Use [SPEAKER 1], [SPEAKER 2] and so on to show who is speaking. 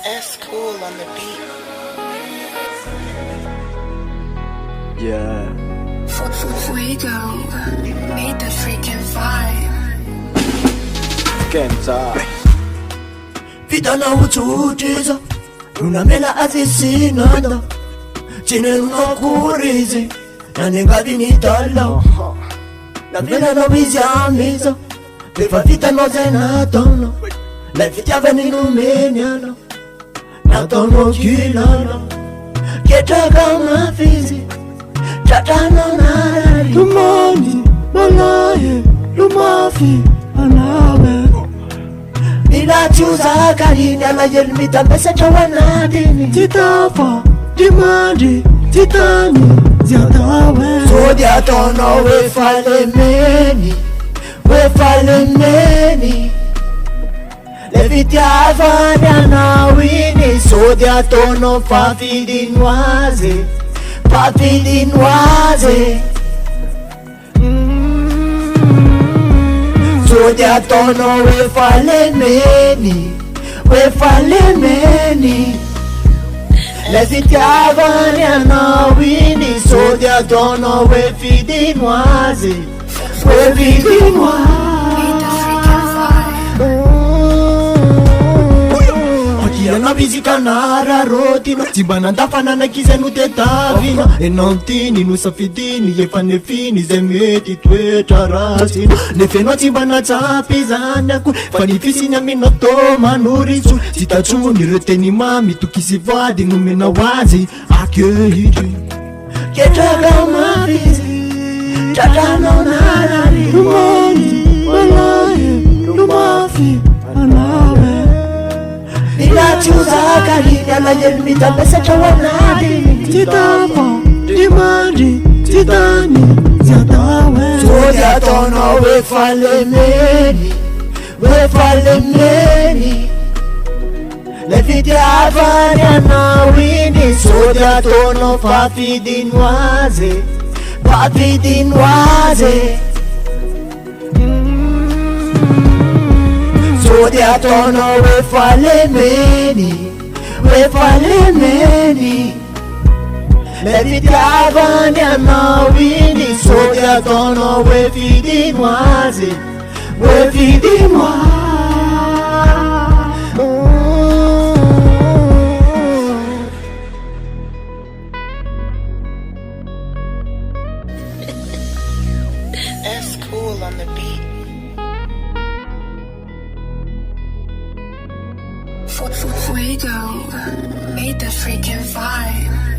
[SPEAKER 1] S cool on the beat.
[SPEAKER 2] Yeah.
[SPEAKER 3] Fuego made the freaking vibe.
[SPEAKER 2] Kenza.
[SPEAKER 4] Vitana uchuchiza unamela azisinanda chine unakurizi nanengadi nitala navela noviziamiza viva vita noze natono la vitiava ninumeniana natono kilala ketaka mafizi tatano narari lumani malaye lumafi anawe Ninachuza karini anayelmita meseja wanadini Titafa, dimandi, titani, ziadawe Sodia tono we fale meni Levitia vanya wini Sodia tono papidinoise Sodia tono we fale meni Levitia vanya na wini Sodia tono we fidinoise
[SPEAKER 3] Made the freaking vibe.
[SPEAKER 4] Yana bizika nara rotino Zimbana ndafana na kizenu tetavina Enantini nusafidini Yefanefini zemeti tueta rasino Nefeno zimbana tapizanaku Fanifisi na minotoma nurisu Sitachuni reteni mami tukisivadi numena wazi Akehiji Ketaga mafizi Tatano narari Lumani, malaye, lumafi, anawe Ninachuza karini anayelmita meseja wanadini Titafa, dimandi, titani, ziadawe Sodia tono we fale meni Levitia vanya na wini Sodia tono papidinoise Sodia tono we fale meni Levitia vanya na wini Sodia tono we fidinoise
[SPEAKER 1] S cool on the beat.
[SPEAKER 3] Fuego made the freaking vibe.